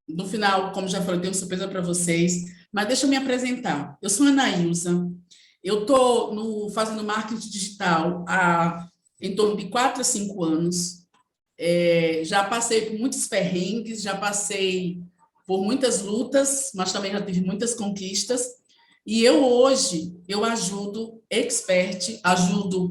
No final, como já falei, eu tenho surpresa para vocês, mas deixa eu me apresentar. Eu sou a Anaísa, eu estou fazendo marketing digital há em torno de 4 a 5 anos. Já passei por muitos perrengues, já passei por muitas lutas, mas também já tive muitas conquistas. E eu hoje, eu ajudo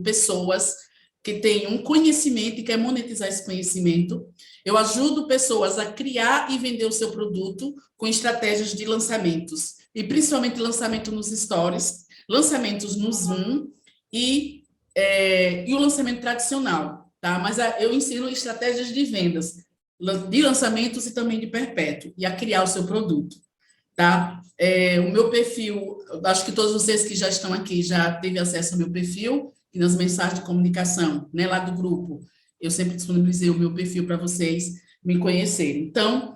pessoas que têm um conhecimento e querem monetizar esse conhecimento. Eu ajudo pessoas a criar e vender o seu produto com estratégias de lançamentos, e principalmente lançamento nos stories, lançamentos no Zoom e, e o lançamento tradicional, tá? Mas eu ensino estratégias de vendas, de lançamentos e também de perpétuo, e a criar o seu produto, tá? O meu perfil, acho que todos vocês que já estão aqui já teve acesso ao meu perfil e nas mensagens de comunicação, né, lá do grupo. Eu sempre disponibilizei o meu perfil para vocês me conhecerem. Então,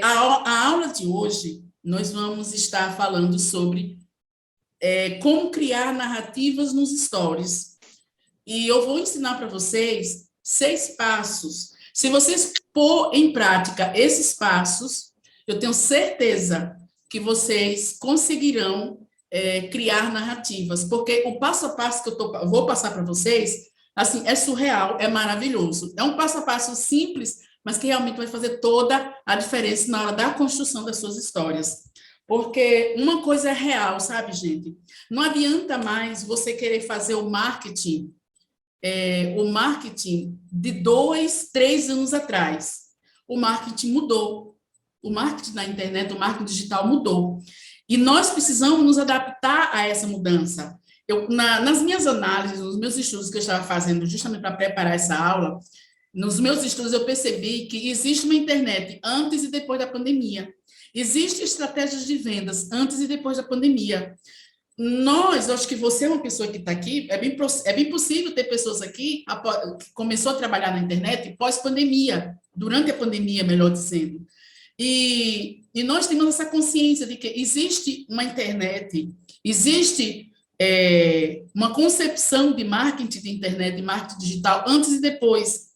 a aula de hoje, nós vamos estar falando sobre como criar narrativas nos stories. E eu vou ensinar para vocês 6 passos. Se vocês pôr em prática esses passos, eu tenho certeza que vocês conseguirão criar narrativas, porque o passo a passo que vou passar para vocês, assim, é surreal, é maravilhoso. É um passo a passo simples, mas que realmente vai fazer toda a diferença na hora da construção das suas histórias. Porque uma coisa é real, sabe, gente? Não adianta mais você querer fazer o marketing de 2, 3 anos atrás. O marketing mudou. O marketing da internet, o marketing digital mudou. E nós precisamos nos adaptar a essa mudança. Nas minhas análises, nos meus estudos que eu estava fazendo justamente para preparar essa aula, nos meus estudos eu percebi que existe uma internet antes e depois da pandemia. Existem estratégias de vendas antes e depois da pandemia. Eu acho que você é uma pessoa que está aqui, é bem possível ter pessoas aqui que começou a trabalhar na internet pós-pandemia, durante a pandemia, melhor dizendo. E nós temos essa consciência de que existe uma internet, existe uma concepção de marketing de internet, de marketing digital, antes e depois,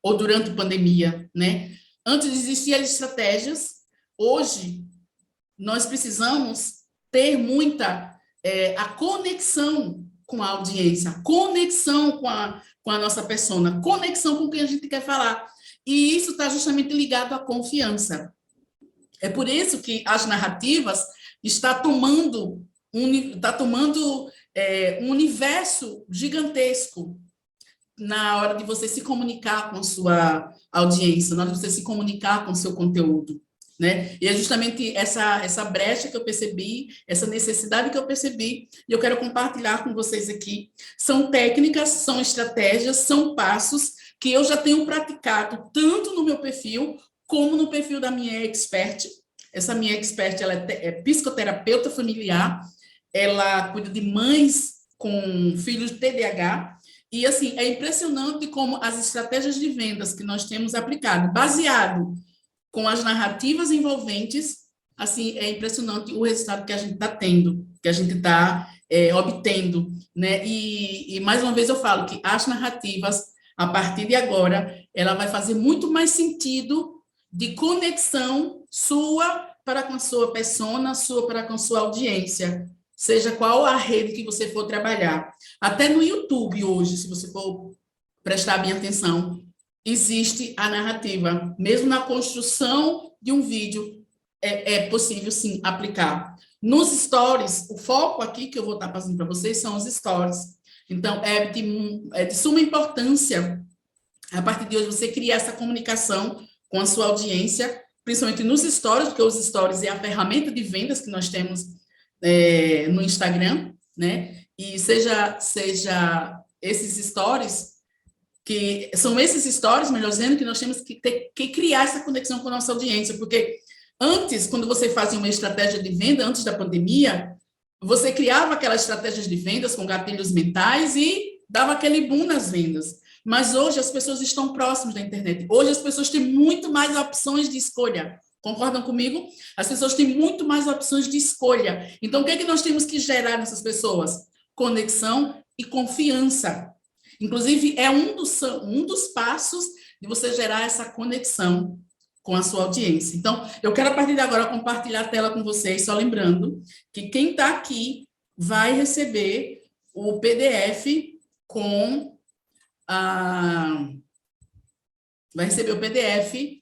ou durante a pandemia, né? Antes existiam as estratégias, hoje nós precisamos ter muita a conexão com a audiência, conexão com a nossa persona, conexão com quem a gente quer falar. E isso está justamente ligado à confiança. É por isso que as narrativas está tomando um universo gigantesco na hora de você se comunicar com a sua audiência, na hora de você se comunicar com o seu conteúdo, né? E é justamente essa brecha que eu percebi, essa necessidade que eu percebi, e eu quero compartilhar com vocês aqui. São técnicas, são estratégias, são passos que eu já tenho praticado tanto no meu perfil como no perfil da minha expert. Essa minha expert, ela é psicoterapeuta familiar, ela cuida de mães com filhos de TDAH, e, assim, é impressionante como as estratégias de vendas que nós temos aplicado, baseado com as narrativas envolventes, assim, é impressionante o resultado que a gente está tendo, que a gente está obtendo, né? E, mais uma vez, eu falo que as narrativas, a partir de agora, ela vai fazer muito mais sentido de conexão sua para com a sua persona, sua para com a sua audiência, seja qual a rede que você for trabalhar. Até no YouTube hoje, se você for prestar bem atenção, existe a narrativa. Mesmo na construção de um vídeo, é possível, sim, aplicar. Nos stories, o foco aqui que eu vou estar passando para vocês são os stories. Então, é de suma importância, a partir de hoje, você criar essa comunicação com a sua audiência, principalmente nos stories, porque os stories é a ferramenta de vendas que nós temos no Instagram, né? E seja esses stories, que são esses stories, melhor dizendo, que nós temos que criar essa conexão com a nossa audiência, porque antes, quando você fazia uma estratégia de venda, antes da pandemia, você criava aquelas estratégias de vendas com gatilhos mentais e dava aquele boom nas vendas. Mas hoje as pessoas estão próximas da internet. Hoje as pessoas têm muito mais opções de escolha. Concordam comigo? As pessoas têm muito mais opções de escolha. Então, o que é que nós temos que gerar nessas pessoas? Conexão e confiança. Inclusive, é um dos passos de você gerar essa conexão. com a sua audiência. Então, eu quero a partir de agora compartilhar a tela com vocês, só lembrando que quem está aqui vai receber o PDF com a... vai receber o PDF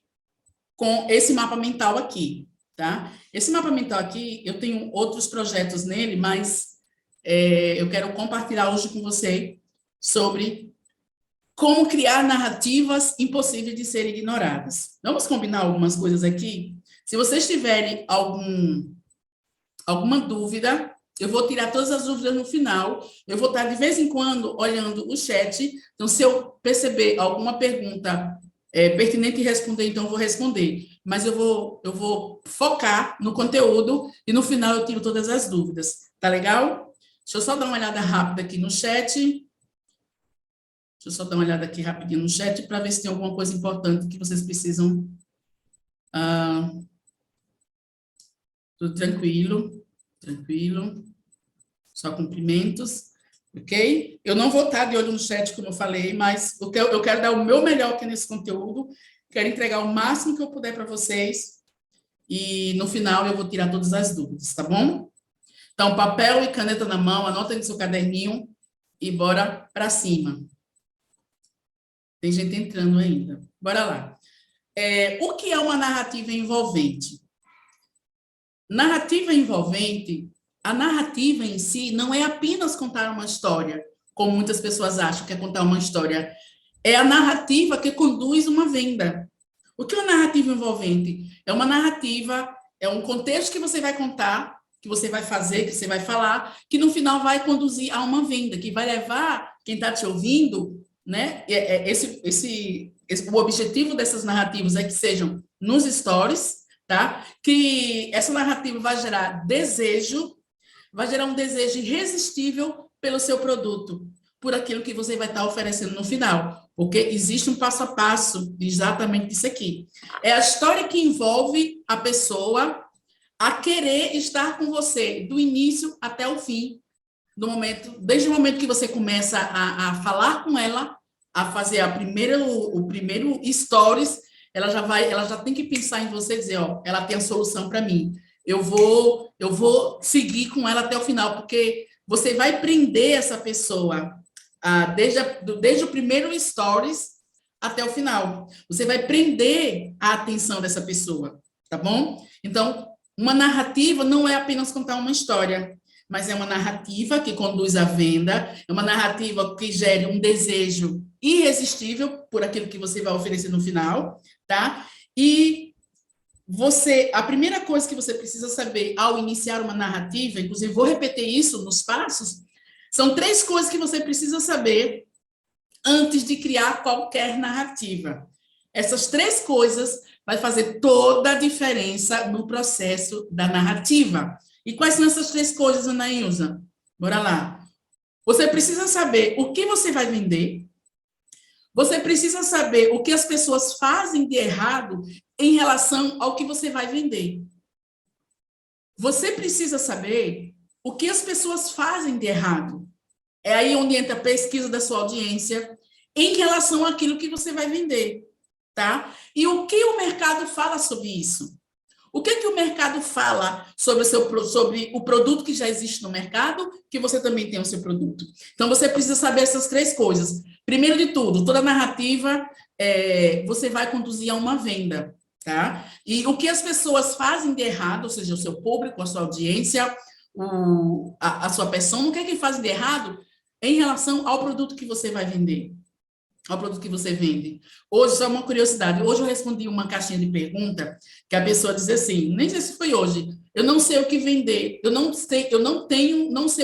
com esse mapa mental aqui, tá? Esse mapa mental aqui, eu tenho outros projetos nele, mas eu quero compartilhar hoje com você sobre como criar narrativas impossíveis de serem ignoradas. Vamos combinar algumas coisas aqui? Se vocês tiverem alguma dúvida, eu vou tirar todas as dúvidas no final. Eu vou estar, de vez em quando, olhando o chat. Então, se eu perceber alguma pergunta pertinente e responder, então eu vou responder. Mas eu vou focar no conteúdo e, no final, eu tiro todas as dúvidas. Tá legal? Deixa eu só dar uma olhada rápida aqui no chat. Deixa eu só dar uma olhada aqui rapidinho no chat para ver se tem alguma coisa importante que vocês precisam. Tudo tranquilo, tranquilo. Só cumprimentos, ok? Eu não vou estar de olho no chat, como eu falei, mas eu quero dar o meu melhor aqui nesse conteúdo. Quero entregar o máximo que eu puder para vocês. E, no final, eu vou tirar todas as dúvidas, tá bom? Então, papel e caneta na mão, anota no seu caderninho e bora para cima. Tem gente entrando ainda. Bora lá. O que é uma narrativa envolvente? Narrativa envolvente, a narrativa em si não é apenas contar uma história, como muitas pessoas acham que é contar uma história. É a narrativa que conduz uma venda. O que é uma narrativa envolvente? É uma narrativa, é um contexto que você vai contar, que você vai fazer, que você vai falar, que no final vai conduzir a uma venda, que vai levar quem está te ouvindo, né? O objetivo dessas narrativas é que sejam nos stories, tá? Que essa narrativa vai gerar desejo, vai gerar um desejo irresistível pelo seu produto, por aquilo que você vai estar oferecendo no final, porque existe um passo a passo exatamente disso aqui. É a história que envolve a pessoa a querer estar com você do início até o fim, desde o momento que você começa a falar com ela, a fazer o primeiro stories, ela já tem que pensar em você e dizer, ó, ela tem a solução para mim. Eu vou seguir com ela até o final, porque você vai prender essa pessoa desde o primeiro stories até o final. Você vai prender a atenção dessa pessoa, tá bom? Então, uma narrativa não é apenas contar uma história, mas é uma narrativa que conduz à venda, é uma narrativa que gere um desejo irresistível por aquilo que você vai oferecer no final, tá? E a primeira coisa que você precisa saber ao iniciar uma narrativa, inclusive vou repetir isso nos passos, são 3 coisas que você precisa saber antes de criar qualquer narrativa. Essas 3 coisas vai fazer toda a diferença no processo da narrativa. E quais são essas 3 coisas, Anaísa? Bora lá. Você precisa saber o que você vai vender. Você precisa saber o que as pessoas fazem de errado em relação ao que você vai vender. Você precisa saber o que as pessoas fazem de errado. É aí onde entra a pesquisa da sua audiência em relação àquilo que você vai vender, tá? E o que o mercado fala sobre isso? O que o mercado fala sobre o produto que já existe no mercado, que você também tem o seu produto? Então, você precisa saber essas 3 coisas. Primeiro de tudo, toda narrativa você vai conduzir a uma venda, tá? E o que as pessoas fazem de errado, ou seja, o seu público, a sua audiência, a sua persona, o que fazem de errado em relação ao produto que você vai vender? Ao produto que você vende. Hoje, só uma curiosidade, hoje eu respondi uma caixinha de pergunta que a pessoa diz assim, nem sei se foi hoje, eu não sei o que vender, não sei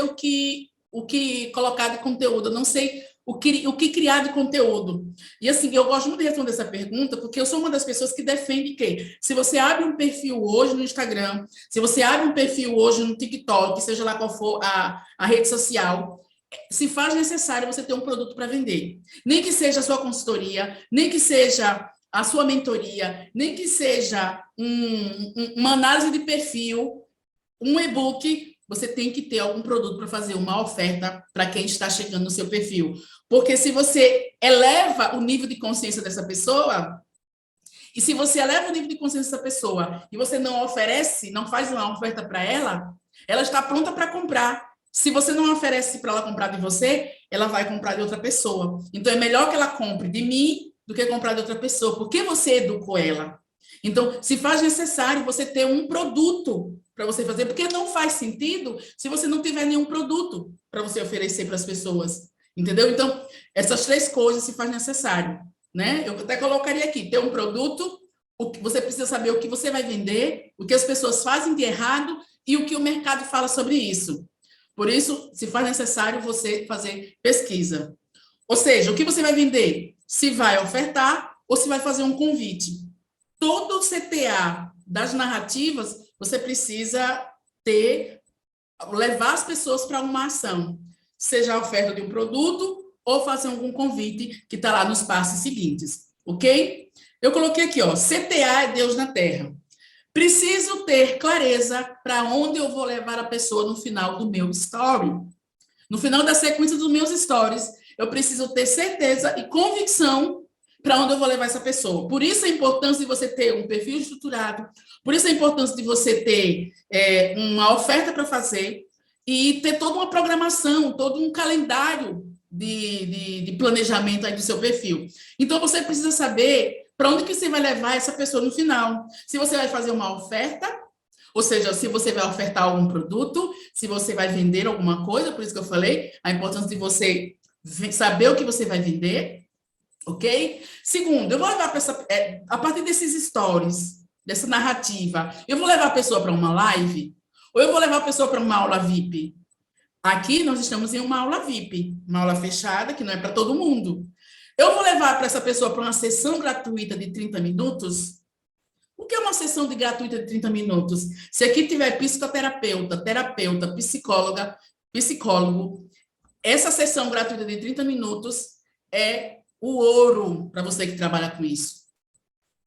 o que colocar de conteúdo, eu não sei o que criar de conteúdo. E assim, eu gosto muito de responder essa pergunta, porque eu sou uma das pessoas que defende que, se você abre um perfil hoje no Instagram, se você abre um perfil hoje no TikTok, seja lá qual for a rede social, se faz necessário você ter um produto para vender. Nem que seja a sua consultoria, nem que seja a sua mentoria, nem que seja uma análise de perfil, um e-book, você tem que ter algum produto para fazer uma oferta para quem está chegando no seu perfil. Porque se você eleva o nível de consciência dessa pessoa, E se você eleva o nível de consciência dessa pessoa e você não oferece, não faz uma oferta para ela está pronta para comprar. Se você não oferece para ela comprar de você, ela vai comprar de outra pessoa. Então, é melhor que ela compre de mim do que comprar de outra pessoa, porque você educou ela. Então, se faz necessário você ter um produto para você fazer, porque não faz sentido se você não tiver nenhum produto para você oferecer para as pessoas. Entendeu? Então, essas três coisas se faz necessário, né? Eu até colocaria aqui, ter um produto, o que você precisa saber o que você vai vender, o que as pessoas fazem de errado e o que o mercado fala sobre isso. Por isso, se faz necessário você fazer pesquisa. Ou seja, o que você vai vender? Se vai ofertar ou se vai fazer um convite. Todo o CTA das narrativas, você precisa levar as pessoas para uma ação, seja a oferta de um produto ou fazer algum convite que está lá nos passos seguintes, ok? Eu coloquei aqui, ó, CTA é Deus na Terra. Preciso ter clareza para onde eu vou levar a pessoa no final do meu story. No final da sequência dos meus stories, eu preciso ter certeza e convicção para onde eu vou levar essa pessoa. Por isso a importância de você ter um perfil estruturado, por isso a importância de você ter uma oferta para fazer e ter toda uma programação, todo um calendário de planejamento aí do seu perfil. Então, você precisa saber para onde que você vai levar essa pessoa no final. Se você vai fazer uma oferta, ou seja, se você vai ofertar algum produto, se você vai vender alguma coisa, por isso que eu falei, a importância de você saber o que você vai vender, ok? Segundo, eu vou levar para a partir desses stories, dessa narrativa, eu vou levar a pessoa para uma live, ou eu vou levar a pessoa para uma aula VIP? Aqui nós estamos em uma aula VIP, uma aula fechada, que não é para todo mundo. Eu vou levar para essa pessoa para uma sessão gratuita de 30 minutos? O que é uma sessão gratuita de 30 minutos? Se aqui tiver psicoterapeuta, terapeuta, psicóloga, psicólogo, essa sessão gratuita de 30 minutos é o ouro para você que trabalha com isso.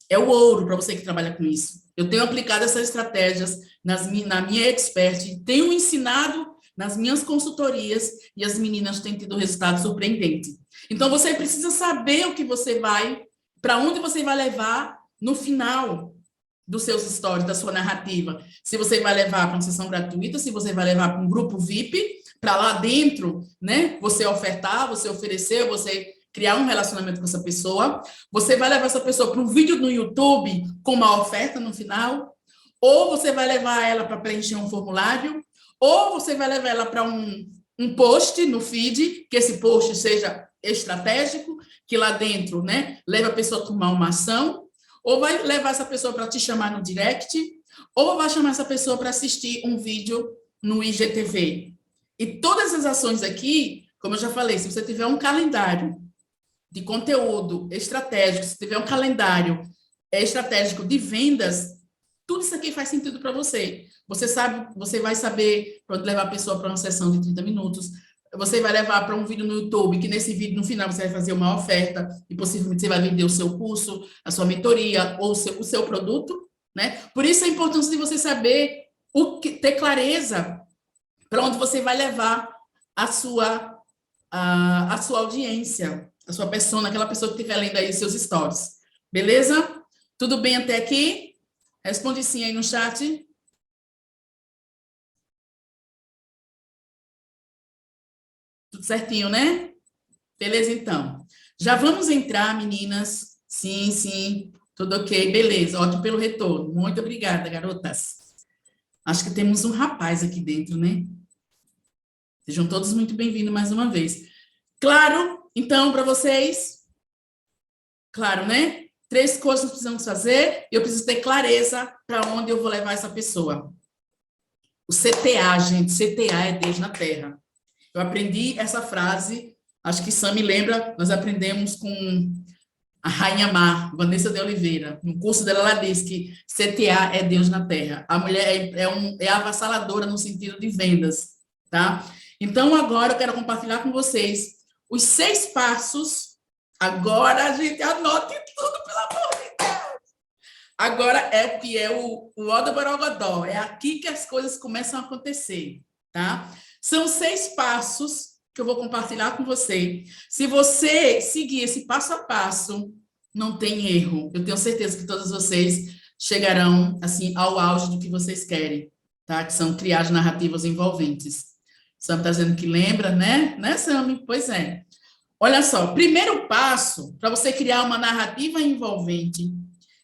É o ouro para você que trabalha com isso. Eu tenho aplicado essas estratégias na minha expert, tenho ensinado nas minhas consultorias e as meninas têm tido resultado surpreendente. Então, você precisa saber o que você vai, para onde você vai levar no final dos seus stories, da sua narrativa. Se você vai levar para uma sessão gratuita, se você vai levar para um grupo VIP, para lá dentro, né? Você ofertar, você oferecer, você criar um relacionamento com essa pessoa. Você vai levar essa pessoa para um vídeo no YouTube com uma oferta no final, ou você vai levar ela para preencher um formulário, ou você vai levar ela para um post no feed, que esse post seja estratégico, que lá dentro, né, leve a pessoa a tomar uma ação, ou vai levar essa pessoa para te chamar no direct, ou vai chamar essa pessoa para assistir um vídeo no IGTV. E todas as ações aqui, como eu já falei, se você tiver um calendário de conteúdo estratégico, se tiver um calendário estratégico de vendas, tudo isso aqui faz sentido para você. Você sabe, você vai saber para levar a pessoa para uma sessão de 30 minutos, você vai levar para um vídeo no YouTube, que nesse vídeo, no final, você vai fazer uma oferta e possivelmente você vai vender o seu curso, a sua mentoria ou o seu produto, né? Por isso a importância de você saber ter clareza para onde você vai levar a sua audiência, a sua persona, aquela pessoa que estiver lendo aí seus stories. Beleza? Tudo bem até aqui? Responde sim aí no chat. Tudo certinho, né? Beleza, então. Já vamos entrar, meninas. Sim, sim. Tudo ok. Beleza. Ótimo pelo retorno. Muito obrigada, garotas. Acho que temos um rapaz aqui dentro, né? Sejam todos muito bem-vindos mais uma vez. Claro, então, para vocês, claro, né? 3 coisas que precisamos fazer, e eu preciso ter clareza para onde eu vou levar essa pessoa. O CTA, gente, CTA é Deus na Terra. Eu aprendi essa frase, acho que Sam me lembra, nós aprendemos com a Rainha Mar, Vanessa de Oliveira. No curso dela, ela diz que CTA é Deus na Terra. A mulher é avassaladora no sentido de vendas, tá? Então, agora eu quero compartilhar com vocês os 6 passos. Agora, gente, anote tudo, pelo amor de Deus. Agora é que é o Oda Borogodó. É aqui que as coisas começam a acontecer, tá? São 6 passos que eu vou compartilhar com você. Se você seguir esse passo a passo, não tem erro. Eu tenho certeza que todos vocês chegarão, assim, ao auge do que vocês querem, tá? Que são criar as narrativas envolventes. Sam está dizendo que lembra, né? Né, Sam? Pois é. Olha só, primeiro passo para você criar uma narrativa envolvente,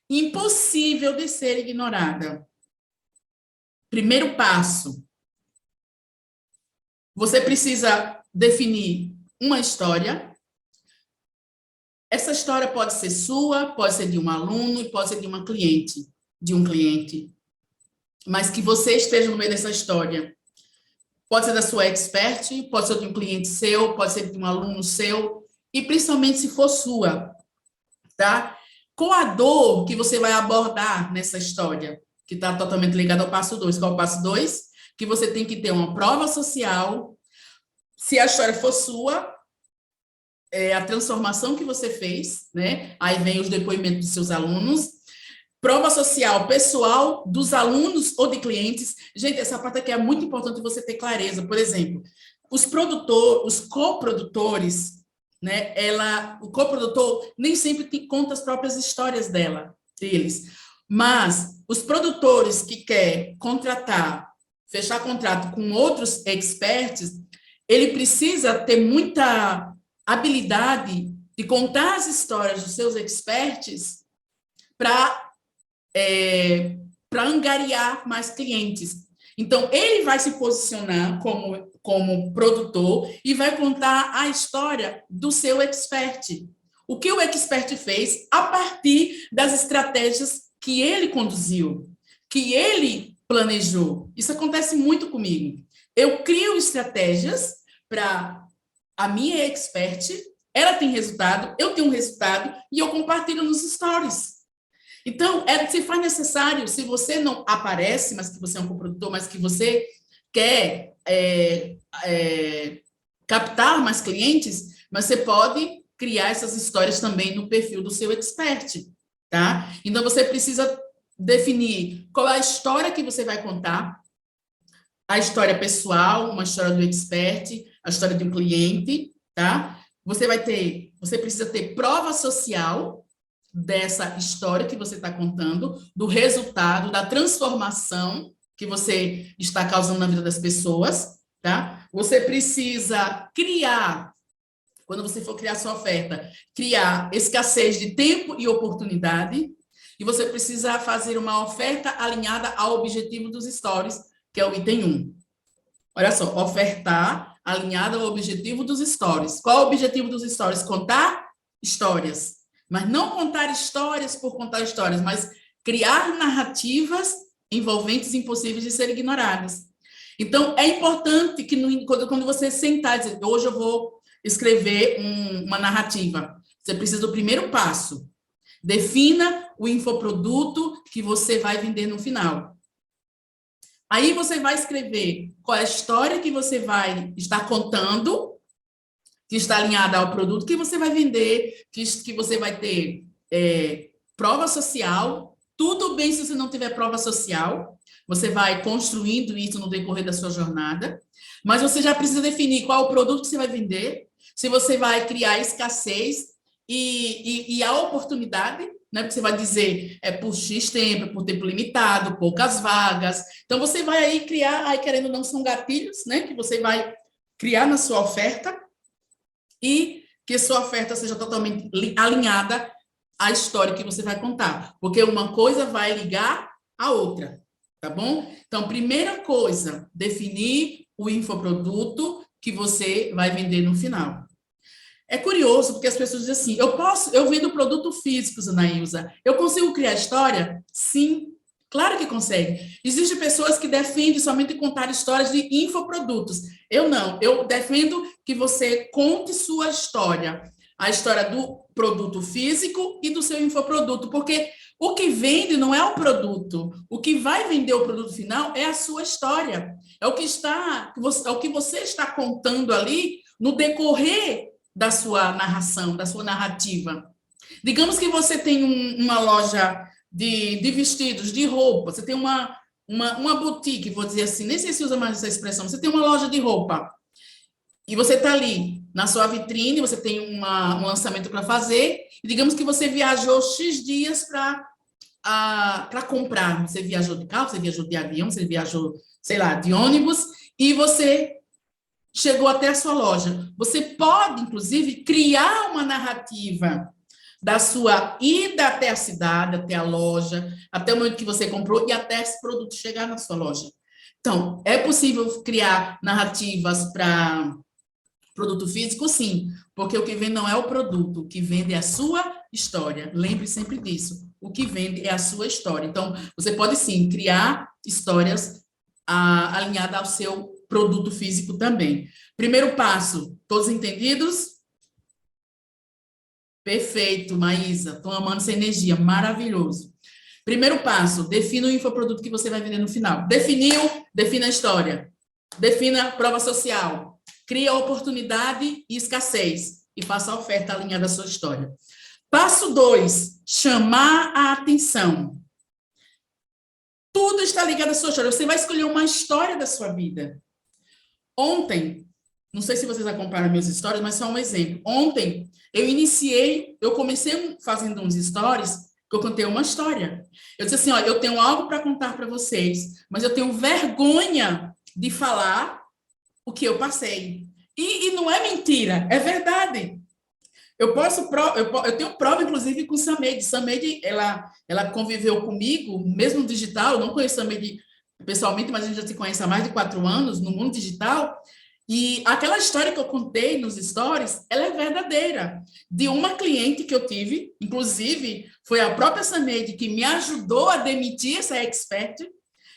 impossível de ser ignorada. Primeiro passo, você precisa definir uma história. Essa história pode ser sua, pode ser de um aluno e pode ser de uma cliente, de um cliente. Mas que você esteja no meio dessa história. Pode ser da sua expert, pode ser de um cliente seu, pode ser de um aluno seu, e principalmente se for sua, tá? Qual a dor que você vai abordar nessa história? Que está totalmente ligada ao passo 2. Qual é o passo 2? Que você tem que ter uma prova social. Se a história for sua, a transformação que você fez, né? Aí vem os depoimentos dos seus alunos. Prova social pessoal dos alunos ou de clientes. Gente, essa parte aqui é muito importante você ter clareza. Por exemplo, os coprodutores, né? O coprodutor nem sempre conta as próprias histórias deles. Mas os produtores que quer fechar contrato com outros experts, ele precisa ter muita habilidade de contar as histórias dos seus experts para angariar mais clientes. Então, ele vai se posicionar como produtor e vai contar a história do seu expert. O que o expert fez a partir das estratégias que ele conduziu, que ele planejou. Isso acontece muito comigo. Eu crio estratégias para a minha expert, ela tem resultado, eu tenho um resultado e eu compartilho nos stories. Então, se faz necessário, se você não aparece, mas que você é um coprodutor, mas que você quer captar mais clientes, mas você pode criar essas histórias também no perfil do seu expert, tá? Então, você precisa definir qual é a história que você vai contar, a história pessoal, uma história do expert, a história de um cliente, tá? Você precisa ter prova social dessa história que você está contando, do resultado, da transformação que você está causando na vida das pessoas, tá? Você precisa criar, quando você for criar sua oferta, criar escassez de tempo e oportunidade, e você precisa fazer uma oferta alinhada ao objetivo dos stories, que é o item 1. Olha só, ofertar alinhado ao objetivo dos stories. Qual é o objetivo dos stories? Contar histórias. Mas não contar histórias por contar histórias, mas criar narrativas envolventes impossíveis de serem ignoradas. Então, é importante que quando você sentar e dizer, hoje eu vou escrever uma narrativa, você precisa do primeiro passo. Defina o infoproduto que você vai vender no final. Aí você vai escrever qual é a história que você vai estar contando, que está alinhada ao produto que você vai vender, que você vai ter prova social. Tudo bem se você não tiver prova social, você vai construindo isso no decorrer da sua jornada, mas você já precisa definir qual é o produto que você vai vender, se você vai criar escassez e a oportunidade, né? Porque você vai dizer por X tempo, por tempo limitado, poucas vagas. Então, você vai aí criar, aí querendo ou não, são gatilhos, né? Que você vai criar na sua oferta e que sua oferta seja totalmente alinhada à história que você vai contar. Porque uma coisa vai ligar à outra, tá bom? Então, primeira coisa, definir o infoproduto que você vai vender no final. É curioso, porque as pessoas dizem assim, eu vendo produto físico, Anaísa, eu consigo criar história? Sim, claro que consegue. Existem pessoas que defendem somente contar histórias de infoprodutos. Eu não, eu defendo que você conte sua história, a história do produto físico e do seu infoproduto, porque o que vende não é o produto, o que vai vender o produto final é a sua história, é o que você está contando ali no decorrer da sua narração, da sua narrativa. Digamos que você tem uma loja de vestidos, de roupa, você tem uma boutique, vou dizer assim, nem sei se usa mais essa expressão, você tem uma loja de roupa. E você está ali na sua vitrine, você tem um lançamento para fazer, e digamos que você viajou X dias para comprar. Você viajou de carro, você viajou de avião, você viajou, sei lá, de ônibus, e você chegou até a sua loja. Você pode, inclusive, criar uma narrativa da sua ida até a cidade, até a loja, até o momento que você comprou e até esse produto chegar na sua loja. Então, é possível criar narrativas para produto físico? Sim, porque o que vende não é o produto, o que vende é a sua história. Lembre sempre disso. O que vende é a sua história. Então, você pode sim criar histórias alinhadas ao seu produto físico também. Primeiro passo, todos entendidos? Perfeito, Maísa. Estou amando essa energia, maravilhoso. Primeiro passo, defina o infoproduto que você vai vender no final. Definiu, defina a história. Defina a prova social. Cria oportunidade e escassez. E faça a oferta alinhada à sua história. Passo 2, chamar a atenção. Tudo está ligado à sua história. Você vai escolher uma história da sua vida. Ontem, não sei se vocês acompanham meus stories, mas só um exemplo. Ontem, eu comecei fazendo uns stories que eu contei uma história. Eu disse assim, olha, eu tenho algo para contar para vocês, mas eu tenho vergonha de falar o que eu passei. E não é mentira, é verdade. Eu tenho prova, inclusive, com Samed. Samed, ela conviveu comigo, mesmo no digital, eu não conheço Samed pessoalmente, mas a gente já se conhece há mais de 4 anos no mundo digital. E aquela história que eu contei nos stories, ela é verdadeira. De uma cliente que eu tive, inclusive, foi a própria Samed que me ajudou a demitir essa expert.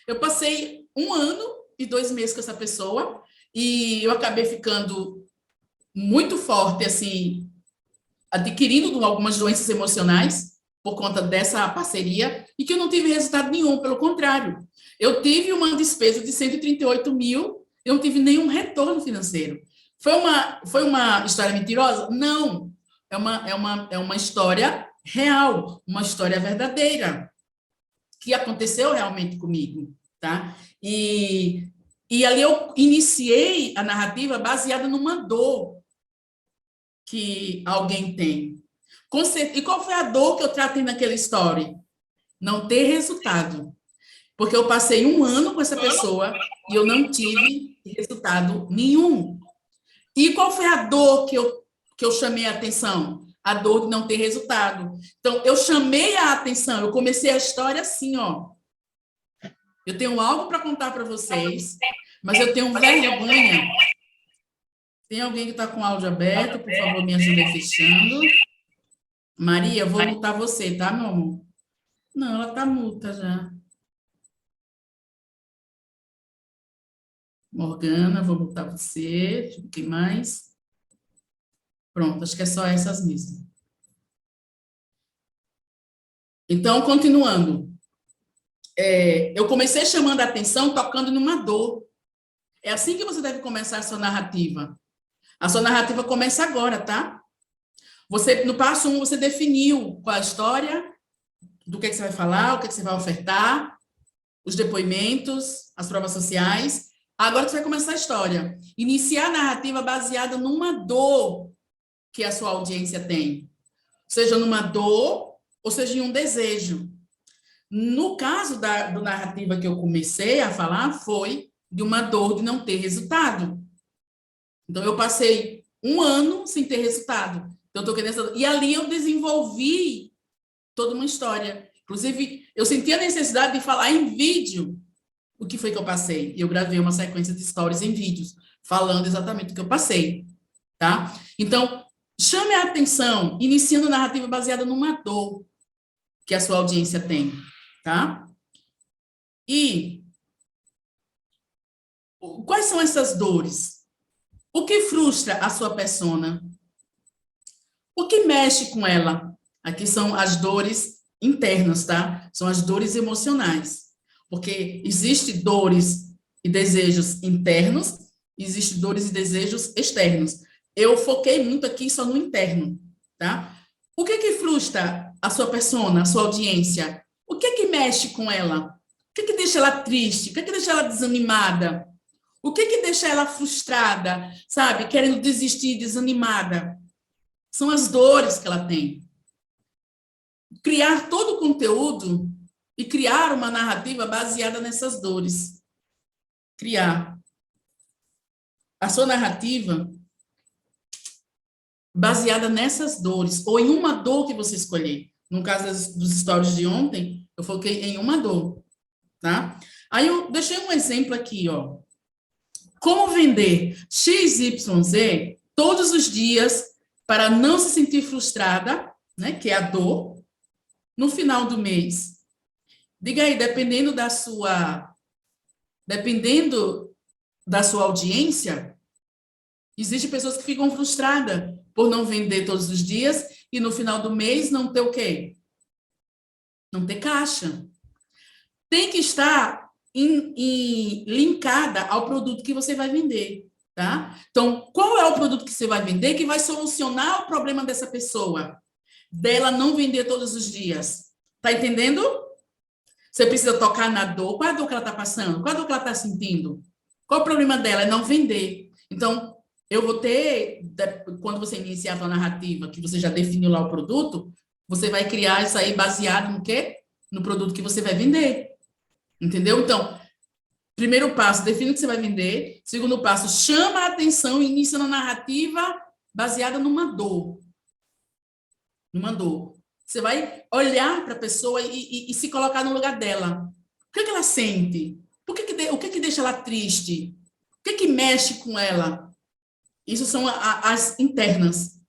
Eu passei 1 ano e 2 meses com essa pessoa e eu acabei ficando muito forte, assim, adquirindo algumas doenças emocionais por conta dessa parceria e que eu não tive resultado nenhum, pelo contrário. Eu tive uma despesa de 138 mil, eu não tive nenhum retorno financeiro. Foi uma história mentirosa? Não. É uma história real, uma história verdadeira, que aconteceu realmente comigo, tá? E ali eu iniciei a narrativa baseada numa dor que alguém tem. E qual foi a dor que eu tratei naquela story? Não ter resultado. Porque eu passei 1 ano com essa pessoa e eu não tive resultado nenhum. E qual foi a dor que eu chamei a atenção? A dor de não ter resultado. Então, eu chamei a atenção, eu comecei a história assim, ó. Eu tenho algo para contar para vocês, mas eu tenho vergonha. Tem alguém que está com o áudio aberto? Por favor, me ajude fechando. Maria, vou mutar você, tá, meu amor? Não, ela está muta já. Morgana, vou botar você. Deixa eu ver quem mais. Pronto, acho que é só essas mesmo. Então, continuando. Eu comecei chamando a atenção, tocando numa dor. É assim que você deve começar a sua narrativa. A sua narrativa começa agora, tá? No passo 1, você definiu qual a história, do que você vai falar, o que você vai ofertar, os depoimentos, as provas sociais. Agora você vai começar a história. Iniciar a narrativa baseada numa dor que a sua audiência tem. Seja numa dor ou seja em um desejo. No caso da narrativa que eu comecei a falar, foi de uma dor de não ter resultado. Então, eu passei 1 ano sem ter resultado. Então, eu tô querendo... E ali eu desenvolvi toda uma história. Inclusive, eu senti a necessidade de falar em vídeo o que foi que eu passei. E eu gravei uma sequência de stories em vídeos, falando exatamente o que eu passei, tá? Então, chame a atenção, iniciando a narrativa baseada numa dor que a sua audiência tem, tá? E quais são essas dores? O que frustra a sua persona? O que mexe com ela? Aqui são as dores internas, tá? São as dores emocionais. Porque existem dores e desejos internos, existem dores e desejos externos. Eu foquei muito aqui só no interno, tá? O que frustra a sua persona, a sua audiência? O que mexe com ela? O que deixa ela triste? O que deixa ela desanimada? O que deixa ela frustrada, sabe? Querendo desistir, desanimada? São as dores que ela tem. Criar todo o conteúdo e criar uma narrativa baseada nessas dores. Criar a sua narrativa baseada nessas dores, ou em uma dor que você escolher. No caso dos stories de ontem, eu foquei em uma dor, tá? Aí eu deixei um exemplo aqui, ó. Como vender XYZ todos os dias para não se sentir frustrada, né, que é a dor, no final do mês. Diga aí, dependendo da sua audiência, existem pessoas que ficam frustradas por não vender todos os dias e no final do mês não ter o quê? Não ter caixa. Tem que estar linkada ao produto que você vai vender, tá? Então, qual é o produto que você vai vender que vai solucionar o problema dessa pessoa? Dela não vender todos os dias. Tá entendendo? Você precisa tocar na dor. Qual é a dor que ela está passando? Qual é a dor que ela está sentindo? Qual é o problema dela? É não vender. Então, eu vou ter, quando você iniciar a narrativa, que você já definiu lá o produto, você vai criar isso aí baseado no quê? No produto que você vai vender. Entendeu? Então, primeiro passo, define o que você vai vender. Segundo passo, chama a atenção e inicia uma narrativa baseada numa dor. Numa dor. Você vai olhar para a pessoa e se colocar no lugar dela. O que ela sente? O que deixa ela triste? O que mexe com ela? Isso são as internas.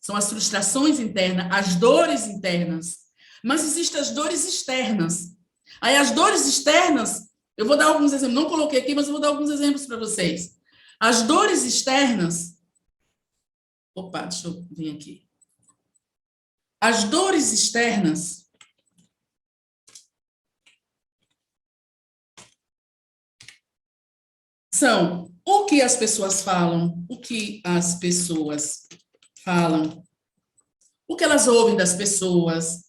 São as frustrações internas, as dores internas. Mas existem as dores externas. Aí as dores externas, eu vou dar alguns exemplos, não coloquei aqui, mas eu vou dar alguns exemplos para vocês. As dores externas... Opa, deixa eu vir aqui. As dores externas são o que as pessoas falam, o que as pessoas falam, o que elas ouvem das pessoas,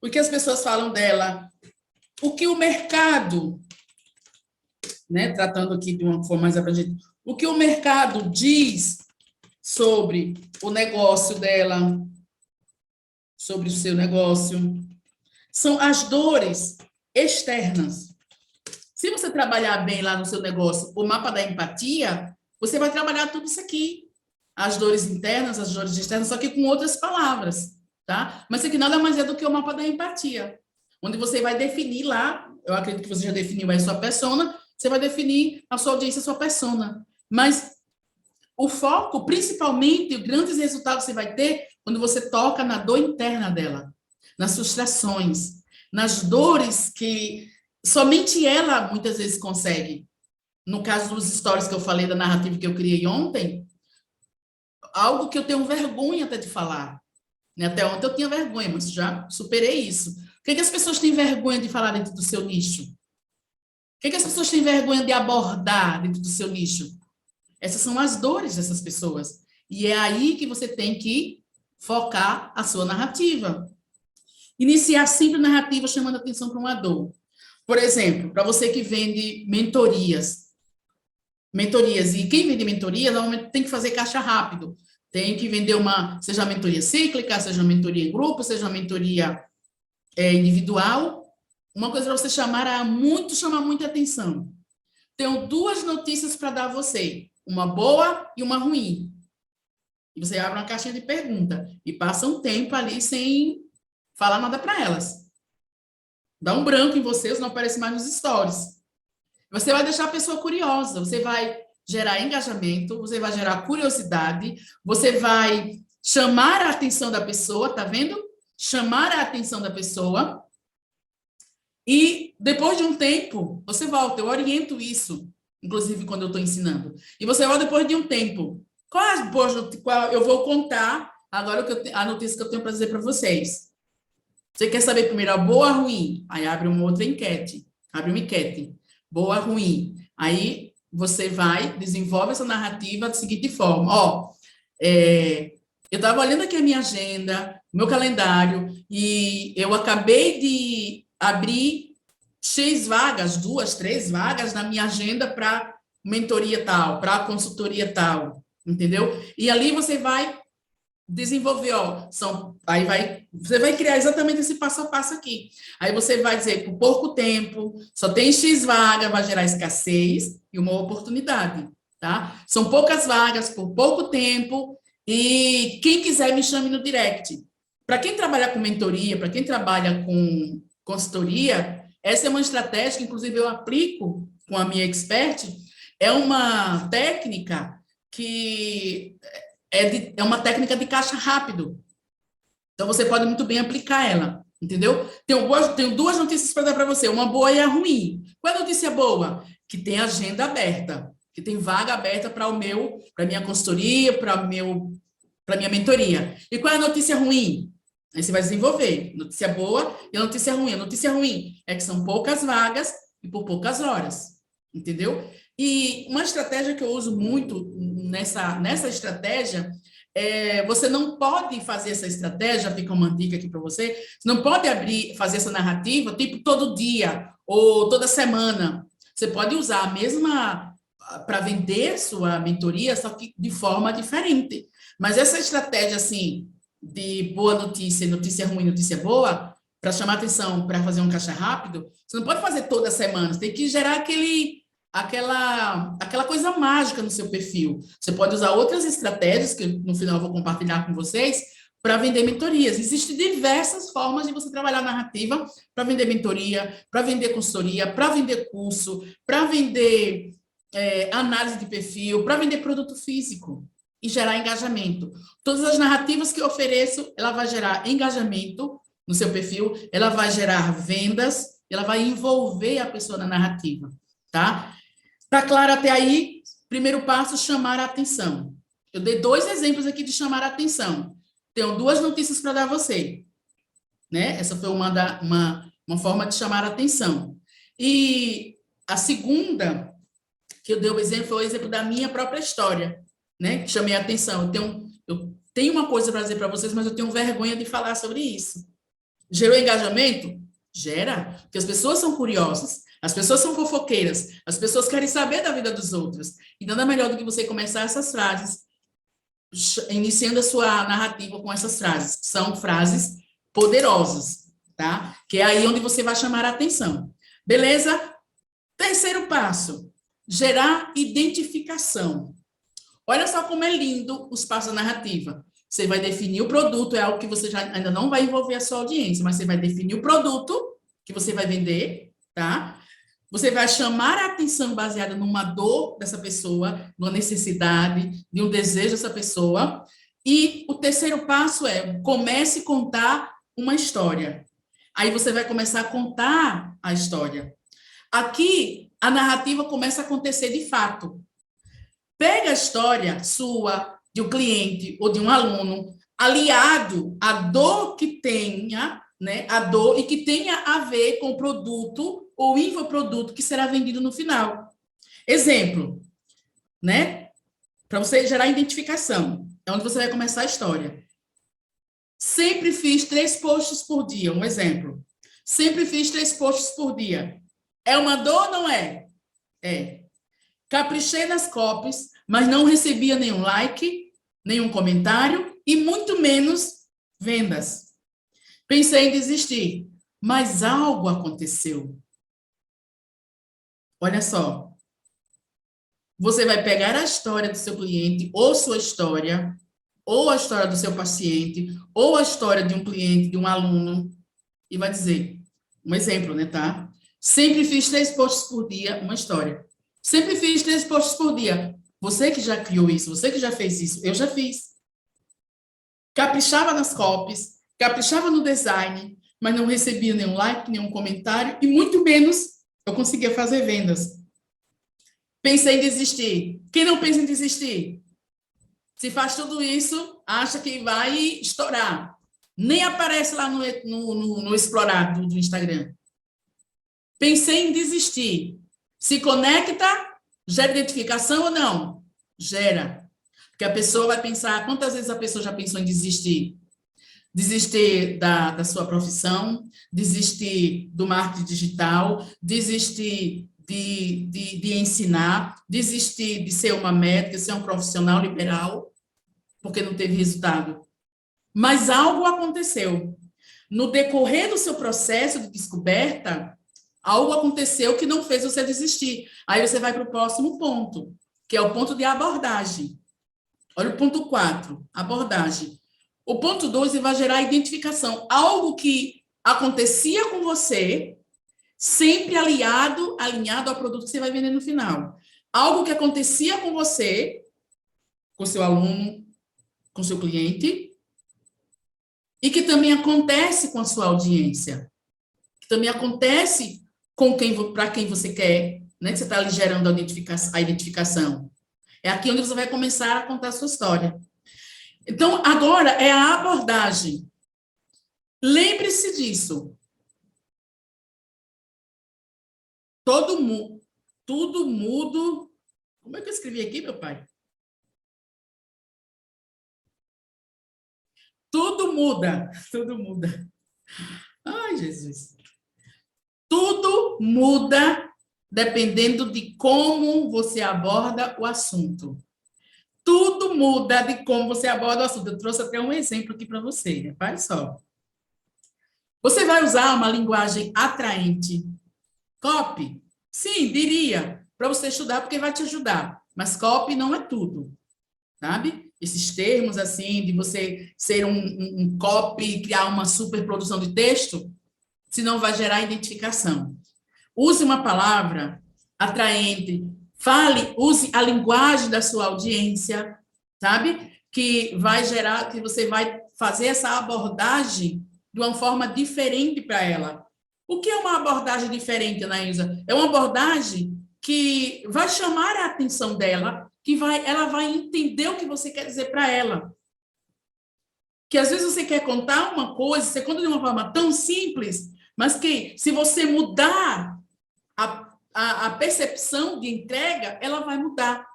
o que as pessoas falam dela, o que o mercado, né, tratando aqui de uma forma mais abrangente, o que o mercado diz sobre o negócio dela, sobre o seu negócio. São as dores externas. Se você trabalhar bem lá no seu negócio o mapa da empatia, você vai trabalhar tudo isso aqui. As dores internas, as dores externas, só que com outras palavras, tá? Mas isso aqui nada mais é do que o mapa da empatia, onde você vai definir lá, eu acredito que você já definiu aí a sua persona, você vai definir a sua audiência, a sua persona. Mas o foco, principalmente, os grandes resultados que você vai ter quando você toca na dor interna dela, nas frustrações, nas dores que somente ela muitas vezes consegue. No caso dos stories que eu falei, da narrativa que eu criei ontem, algo que eu tenho vergonha até de falar. Até ontem eu tinha vergonha, mas já superei isso. O que as pessoas têm vergonha de falar dentro do seu nicho? O que as pessoas têm vergonha de abordar dentro do seu nicho? Essas são as dores dessas pessoas. E é aí que você tem que focar a sua narrativa. Iniciar sempre a narrativa chamando atenção para uma dor. Por exemplo, para você que vende mentorias. E quem vende mentoria, normalmente tem que fazer caixa rápido. Tem que vender seja uma mentoria cíclica, seja uma mentoria em grupo, seja uma mentoria individual. Uma coisa para você chamar muita atenção. Tenho duas notícias para dar a você. Uma boa e uma ruim. E você abre uma caixinha de pergunta e passa um tempo ali sem falar nada para elas. Dá um branco em vocês, não aparece mais nos stories. Você vai deixar a pessoa curiosa, você vai gerar engajamento, você vai gerar curiosidade, você vai chamar a atenção da pessoa, tá vendo? Chamar a atenção da pessoa. E depois de um tempo, você volta, eu oriento isso, inclusive quando eu estou ensinando. E você volta depois de um tempo. Eu vou contar agora a notícia que eu tenho para dizer para vocês. Você quer saber primeiro a boa ou ruim? Aí abre uma outra enquete. Abre uma enquete. Boa, ruim. Aí você desenvolve essa narrativa da seguinte forma. Eu estava olhando aqui a minha agenda, meu calendário, e eu acabei de abrir X vagas, 2, 3 vagas na minha agenda para mentoria tal, para consultoria tal, entendeu? E ali você vai desenvolver, ó, você vai criar exatamente esse passo a passo aqui. Aí você vai dizer, por pouco tempo, só tem X vaga, vai gerar escassez e uma oportunidade, tá? São poucas vagas, por pouco tempo, e quem quiser me chame no direct. Para quem trabalha com mentoria, para quem trabalha com consultoria, essa é uma estratégia que, inclusive, eu aplico com a minha expert, é uma técnica que é uma técnica de caixa rápido. Então, você pode muito bem aplicar ela, entendeu? Tenho duas notícias para dar para você, uma boa e a ruim. Qual é a notícia boa? Que tem agenda aberta, que tem vaga aberta para a minha consultoria, para minha mentoria. E qual é a notícia ruim? Aí você vai desenvolver. Notícia boa e a notícia ruim. A notícia ruim é que são poucas vagas e por poucas horas, entendeu? E uma estratégia que eu uso muito nessa estratégia você não pode fazer essa estratégia, fica uma dica aqui para você, você não pode fazer essa narrativa tipo todo dia ou toda semana. Você pode usar a mesma para vender sua mentoria, só que de forma diferente. Mas essa estratégia assim de boa notícia, notícia ruim, notícia boa, para chamar atenção, para fazer um caixa rápido, você não pode fazer toda semana, você tem que gerar aquela coisa mágica no seu perfil. Você pode usar outras estratégias, que no final eu vou compartilhar com vocês, para vender mentorias. Existem diversas formas de você trabalhar narrativa para vender mentoria, para vender consultoria, para vender curso, para vender análise de perfil, para vender produto físico e gerar engajamento. Todas as narrativas que eu ofereço, ela vai gerar engajamento no seu perfil, ela vai gerar vendas, ela vai envolver a pessoa na narrativa, tá? Tá claro até aí? Primeiro passo, chamar a atenção. Eu dei 2 exemplos aqui de chamar a atenção. Tenho 2 notícias para dar a você, né? Essa foi uma forma de chamar a atenção. E a segunda que eu dei o exemplo foi o exemplo da minha própria história, né? Que chamei a atenção. Eu tenho uma coisa para dizer para vocês, mas eu tenho vergonha de falar sobre isso. Gerou engajamento? Gera, porque as pessoas são curiosas, as pessoas são fofoqueiras, as pessoas querem saber da vida dos outros. E nada melhor do que você começar essas frases, iniciando a sua narrativa com essas frases, que são frases poderosas, tá? Que é aí onde você vai chamar a atenção. Beleza? Terceiro passo, gerar identificação. Olha só como é lindo os passos da narrativa. Você vai definir o produto, é algo que você ainda não vai envolver a sua audiência, mas você vai definir o produto que você vai vender, tá? Você vai chamar a atenção baseada numa dor dessa pessoa, numa necessidade, de um desejo dessa pessoa. E o terceiro passo é comece a contar uma história. Aí você vai começar a contar a história. Aqui, a narrativa começa a acontecer de fato. Pega a história sua, de um cliente ou de um aluno, aliado à dor que tenha, né, a dor e que tenha a ver com o produto ou infoproduto que será vendido no final. Exemplo, né? Para você gerar identificação, é onde você vai começar a história. Sempre fiz 3 posts por dia, um exemplo. Sempre fiz 3 posts por dia. É uma dor ou não é? É. Caprichei nas copies, mas não recebia nenhum like, nenhum comentário e muito menos vendas. Pensei em desistir, mas algo aconteceu. Olha só. Você vai pegar a história do seu cliente, ou sua história, ou a história do seu paciente, ou a história de um cliente, de um aluno, e vai dizer, um exemplo, né, tá? Sempre fiz 3 posts por dia, uma história. Sempre fiz 3 posts por dia. Você que já criou isso, você que já fez isso, eu já fiz. Caprichava nas copies, caprichava no design, mas não recebia nenhum like, nenhum comentário, e muito menos eu conseguia fazer vendas. Pensei em desistir. Quem não pensa em desistir? Se faz tudo isso, acha que vai estourar. Nem aparece lá no explorar do Instagram. Pensei em desistir. Se conecta, gera identificação ou não? Gera. Porque a pessoa vai pensar, quantas vezes a pessoa já pensou em desistir? Desistir da sua profissão, desistir do marketing digital, desistir de ensinar, desistir de ser uma médica, ser um profissional liberal, porque não teve resultado. Mas algo aconteceu. No decorrer do seu processo de descoberta, algo aconteceu que não fez você desistir. Aí você vai para o próximo ponto, que é o ponto de abordagem. Olha o ponto 4, abordagem. O ponto 2 vai gerar identificação. Algo que acontecia com você, sempre alinhado ao produto que você vai vender no final. Algo que acontecia com você, com seu aluno, com seu cliente, e que também acontece com a sua audiência. Que também acontece com para quem você quer, né? Que você está ali gerando a identificação. É aqui onde você vai começar a contar a sua história. Então, agora é a abordagem. Lembre-se disso. Tudo mudo. Como é que eu escrevi aqui, meu pai? Tudo muda. Ai, Jesus. Tudo muda dependendo de como você aborda o assunto. Tudo muda de como você aborda o assunto. Eu trouxe até um exemplo aqui para você. Repare só. Você vai usar uma linguagem atraente. Copy? Sim, diria. Para você estudar, porque vai te ajudar. Mas copy não é tudo. Sabe? Esses termos, assim, de você ser um copy, criar uma superprodução de texto, senão vai gerar identificação. Use uma palavra atraente. Use a linguagem da sua audiência, sabe? Que vai gerar, que você vai fazer essa abordagem de uma forma diferente para ela. O que é uma abordagem diferente, Anaísa? É uma abordagem que vai chamar a atenção dela, ela vai entender o que você quer dizer para ela. Que às vezes você quer contar uma coisa, você conta de uma forma tão simples, mas que se você mudar a percepção de entrega, ela vai mudar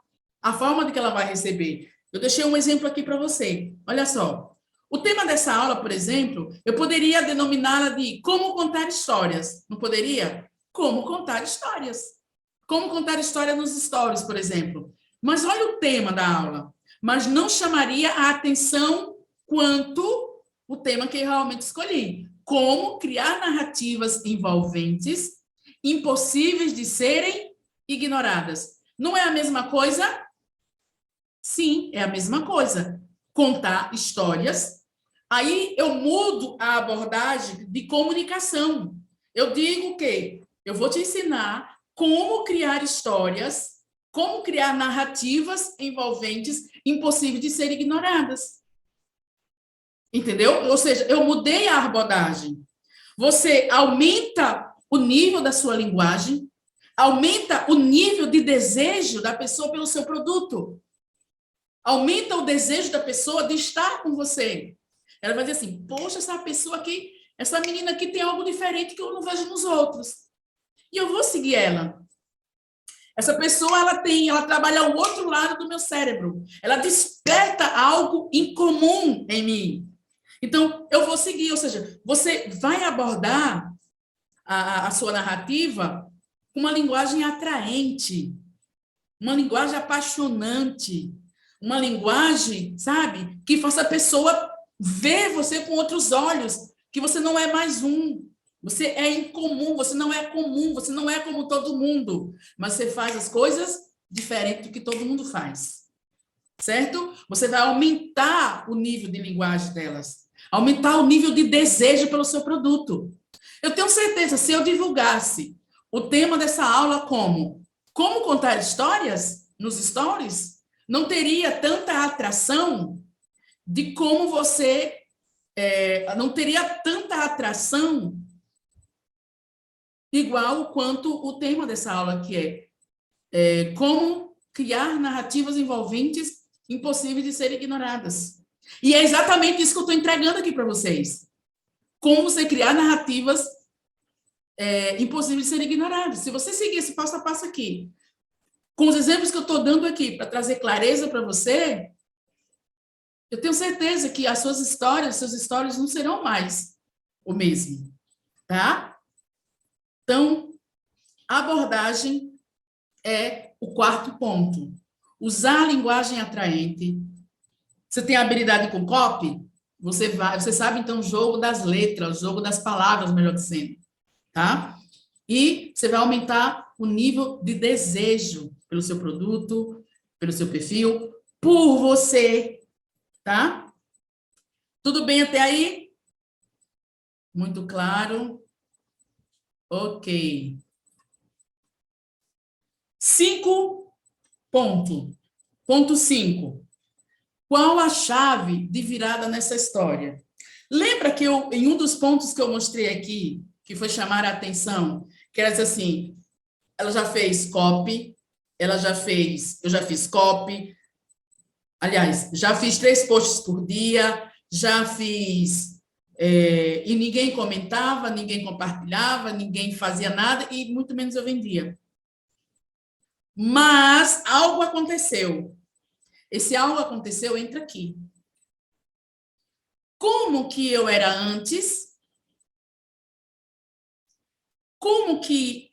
a forma de que ela vai receber. Eu deixei um exemplo aqui para você. Olha só. O tema dessa aula, por exemplo, eu poderia denominá-la de como contar histórias. Não poderia? Como contar histórias. Como contar história nos stories, por exemplo. Mas olha o tema da aula. Mas não chamaria a atenção quanto o tema que eu realmente escolhi. Como criar narrativas envolventes, impossíveis de serem ignoradas. Não é a mesma coisa? Sim, é a mesma coisa. Contar histórias. Aí eu mudo a abordagem de comunicação. Eu digo que eu vou te ensinar como criar histórias, como criar narrativas envolventes, impossíveis de serem ignoradas. Entendeu? Ou seja, eu mudei a abordagem. Você aumenta o nível da sua linguagem, aumenta o nível de desejo da pessoa pelo seu produto. Aumenta o desejo da pessoa de estar com você. Ela vai dizer assim, poxa, essa pessoa aqui, essa menina aqui tem algo diferente que eu não vejo nos outros. E eu vou seguir ela. Essa pessoa, ela trabalha ao outro lado do meu cérebro. Ela desperta algo incomum em mim. Então, eu vou seguir, ou seja, você vai abordar a sua narrativa com uma linguagem atraente, uma linguagem apaixonante, uma linguagem, sabe, que faça a pessoa ver você com outros olhos, que você não é mais um, você é incomum, você não é comum, você não é como todo mundo, mas você faz as coisas diferente do que todo mundo faz, certo? Você vai aumentar o nível de linguagem delas, aumentar o nível de desejo pelo seu produto. Eu tenho certeza, se eu divulgasse o tema dessa aula como contar histórias nos stories, não teria tanta atração de como você... não teria tanta atração igual quanto o tema dessa aula, que é como criar narrativas envolventes impossíveis de serem ignoradas. E é exatamente isso que eu estou entregando aqui para vocês. Como você criar narrativas impossíveis de serem ignoradas. Se você seguir esse passo a passo aqui, com os exemplos que eu estou dando aqui, para trazer clareza para você, Eu tenho certeza que as suas histórias, seus stories não serão mais o mesmo, tá? Então, a abordagem é o quarto ponto. Usar a linguagem atraente. Você tem habilidade com copy? Você sabe, então, o jogo das letras, o jogo das palavras, melhor dizendo, tá? E você vai aumentar o nível de desejo pelo seu produto, pelo seu perfil, por você, tá? Tudo bem até aí? Muito claro? Ok. 5 ponto. Ponto 5. Qual a chave de virada nessa história? Lembra que em um dos pontos que eu mostrei aqui, que foi chamar a atenção, que era dizer assim, ela já fez copy, eu já fiz copy, aliás, já fiz 3 posts por dia, já fiz, e ninguém comentava, ninguém compartilhava, ninguém fazia nada, e muito menos eu vendia. Mas algo aconteceu. Esse algo aconteceu, entra aqui. Como que eu era antes? Como que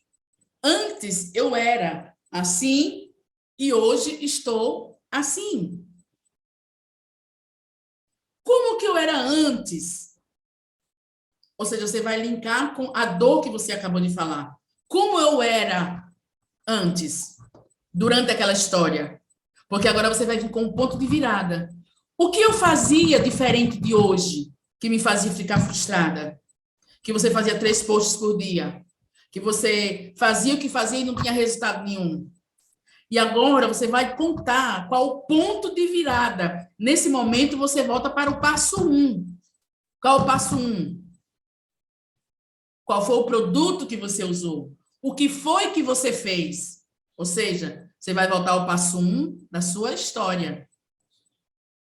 antes eu era assim e hoje estou assim? Como que eu era antes? Ou seja, você vai linkar com a dor que você acabou de falar. Como eu era antes, durante aquela história? Porque agora você vai vir com um ponto de virada. O que eu fazia diferente de hoje que me fazia ficar frustrada? Que você fazia 3 posts por dia, que você fazia o que fazia e não tinha resultado nenhum. E agora você vai contar qual o ponto de virada. Nesse momento, você volta para o passo 1. Qual o passo 1? Qual foi o produto que você usou? O que foi que você fez? Ou seja, você vai voltar ao passo 1 da sua história.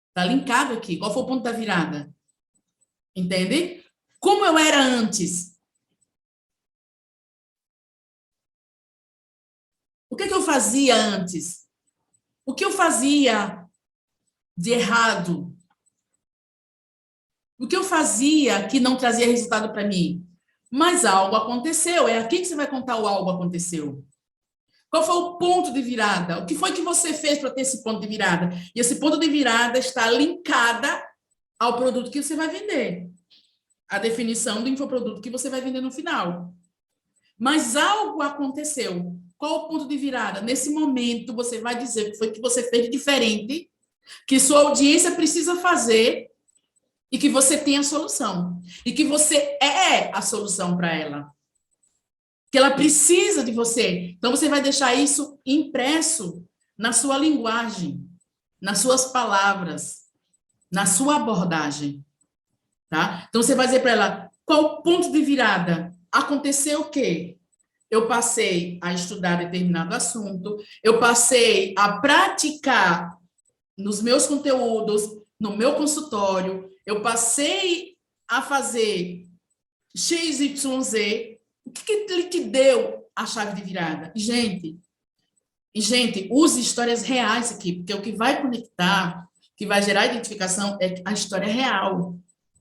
Está linkado aqui. Qual foi o ponto da virada? Entende? Como eu era antes? O que eu fazia antes? O que eu fazia de errado? O que eu fazia que não trazia resultado para mim? Mas algo aconteceu. É aqui que você vai contar o algo aconteceu. Qual foi o ponto de virada? O que foi que você fez para ter esse ponto de virada? E esse ponto de virada está linkada ao produto que você vai vender. A definição do infoproduto que você vai vender no final. Mas algo aconteceu. Qual o ponto de virada? Nesse momento, você vai dizer o que foi que você fez de diferente, que sua audiência precisa fazer e que você tem a solução. E que você é a solução para ela. Que ela precisa de você. Então, você vai deixar isso impresso na sua linguagem, nas suas palavras, na sua abordagem. Tá? Então, você vai dizer para ela, qual o ponto de virada? Aconteceu o quê? Eu passei a estudar determinado assunto, eu passei a praticar nos meus conteúdos, no meu consultório, eu passei a fazer XYZ. O que te deu a chave de virada? Gente, use histórias reais aqui, porque o que vai conectar, que vai gerar identificação é a história real,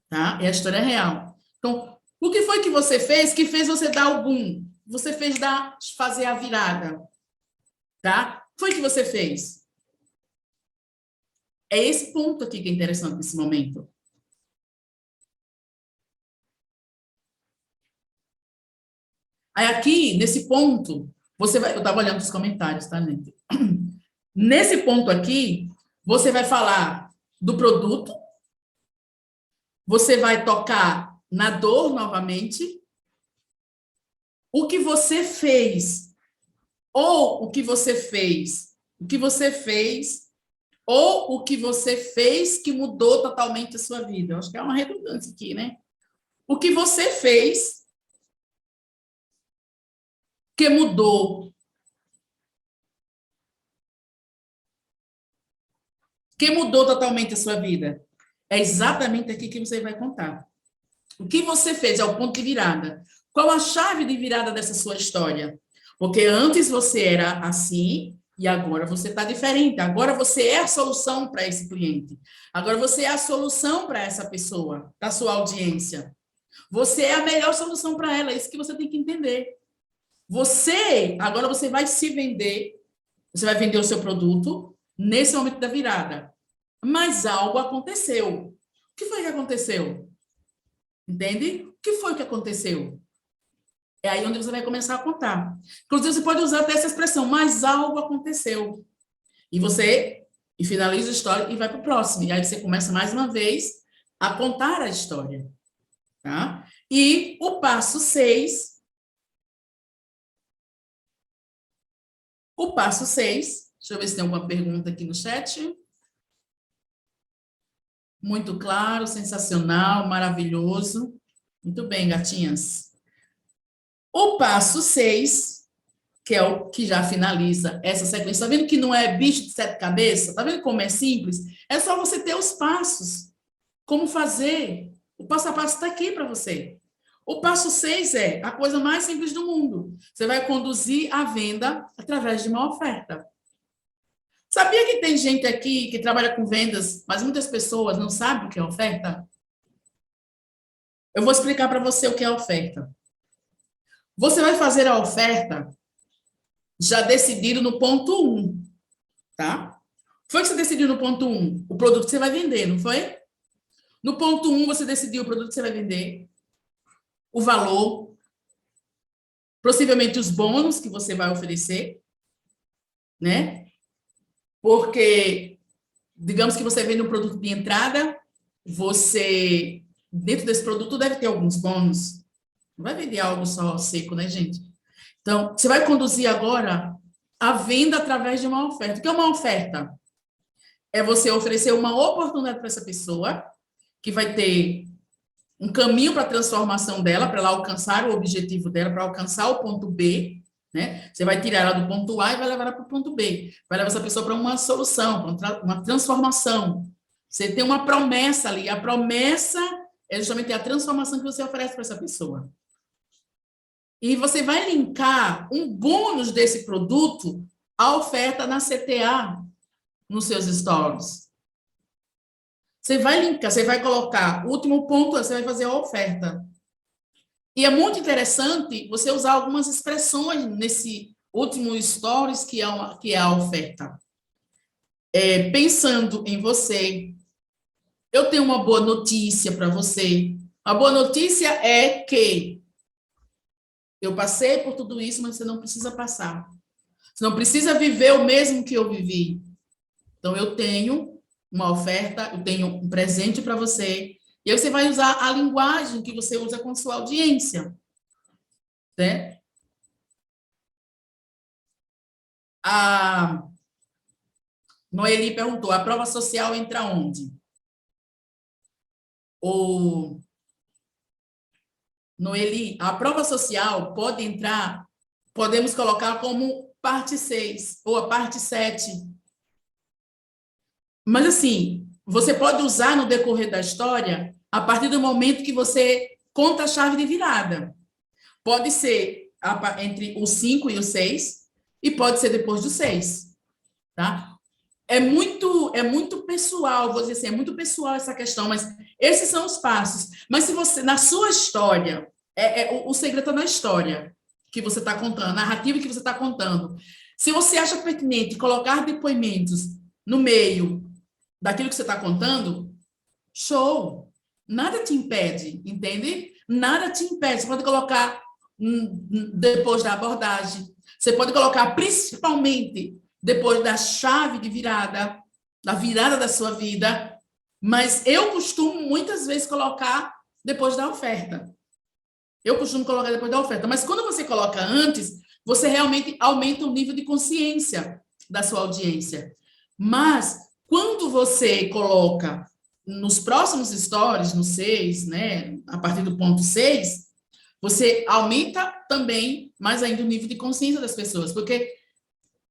tá? É a história real. Então, o que foi que você fez que fez você dar o boom? Você fez fazer a virada, tá? O que foi que você fez? É esse ponto aqui que é interessante nesse momento. Aí aqui, nesse ponto, você vai... Eu estava olhando os comentários, tá, gente? Nesse ponto aqui, você vai falar do produto, você vai tocar na dor novamente, o que você fez, ou o que você fez, ou o que você fez que mudou totalmente a sua vida. Eu acho que é uma redundância aqui, né? O que você fez que mudou. Que mudou totalmente a sua vida. É exatamente aqui que você vai contar. O que você fez é o ponto de virada. Qual a chave de virada dessa sua história? Porque antes você era assim E agora você está diferente. Agora você é a solução para esse cliente. Agora você é a solução para essa pessoa, da sua audiência. Você é a melhor solução para ela. É isso que você tem que entender. Agora você vai se vender, você vai vender o seu produto nesse momento da virada. Mas algo aconteceu. O que foi que aconteceu? Entende? O que foi que aconteceu? É aí onde você vai começar a contar. Inclusive, você pode usar até essa expressão, mas algo aconteceu. E finaliza a história e vai para o próximo. E aí você começa mais uma vez a contar a história. Tá? E o passo 6. O passo 6. Deixa eu ver se tem alguma pergunta aqui no chat. Muito claro, sensacional, maravilhoso. Muito bem, gatinhas. O passo 6, que é o que já finaliza essa sequência. Está vendo que não é bicho de 7 cabeças? Está vendo como é simples? É só você ter os passos. Como fazer? O passo a passo está aqui para você. O passo 6 é a coisa mais simples do mundo. Você vai conduzir a venda através de uma oferta. Sabia que tem gente aqui que trabalha com vendas, mas muitas pessoas não sabem o que é oferta? Eu vou explicar para você o que é oferta. Você vai fazer a oferta já decidido no ponto 1, tá? Foi que você decidiu no ponto 1 o produto que você vai vender, não foi? No ponto 1 você decidiu o produto que você vai vender, o valor, possivelmente os bônus que você vai oferecer, né? Porque, digamos que você vende um produto de entrada, dentro desse produto, deve ter alguns bônus. Não vai vender algo só seco, né, gente? Então, você vai conduzir agora a venda através de uma oferta. O que é uma oferta? É você oferecer uma oportunidade para essa pessoa, que vai ter um caminho para a transformação dela, para ela alcançar o objetivo dela, para alcançar o ponto B, né? Você vai tirar ela do ponto A e vai levar ela para o ponto B. Vai levar essa pessoa para uma solução, para uma transformação. Você tem uma promessa ali. A promessa é justamente a transformação que você oferece para essa pessoa. E você vai linkar um bônus desse produto à oferta na CTA, nos seus stories. Você vai linkar, você vai colocar, o último ponto, você vai fazer a oferta. E é muito interessante você usar algumas expressões nesse último stories, que é a oferta. Pensando em você, eu tenho uma boa notícia para você. A boa notícia é que eu passei por tudo isso, mas você não precisa passar. Você não precisa viver o mesmo que eu vivi. Então, eu tenho uma oferta, eu tenho um presente para você. E aí você vai usar a linguagem que você usa com a sua audiência. Né? A Noeli perguntou, a prova social entra onde? Noeli, a prova social pode entrar, podemos colocar como parte 6 ou a parte 7. Mas, assim, você pode usar no decorrer da história a partir do momento que você conta a chave de virada. Pode ser entre o 5 e o 6, e pode ser depois do 6. Tá? É muito pessoal, vou dizer assim, é muito pessoal essa questão, mas esses são os passos. Mas se você, na sua história, o segredo está na história que você está contando, a narrativa que você está contando. Se você acha pertinente colocar depoimentos no meio daquilo que você está contando, show! Nada te impede, entende? Nada te impede. Você pode colocar depois da abordagem. Você pode colocar principalmente depois da chave de virada, da virada da sua vida, mas eu costumo muitas vezes colocar depois da oferta. Eu costumo colocar depois da oferta, mas quando você coloca antes, você realmente aumenta o nível de consciência da sua audiência. Mas quando você coloca nos próximos stories, no 6, né, a partir do ponto 6, você aumenta também mais ainda o nível de consciência das pessoas, porque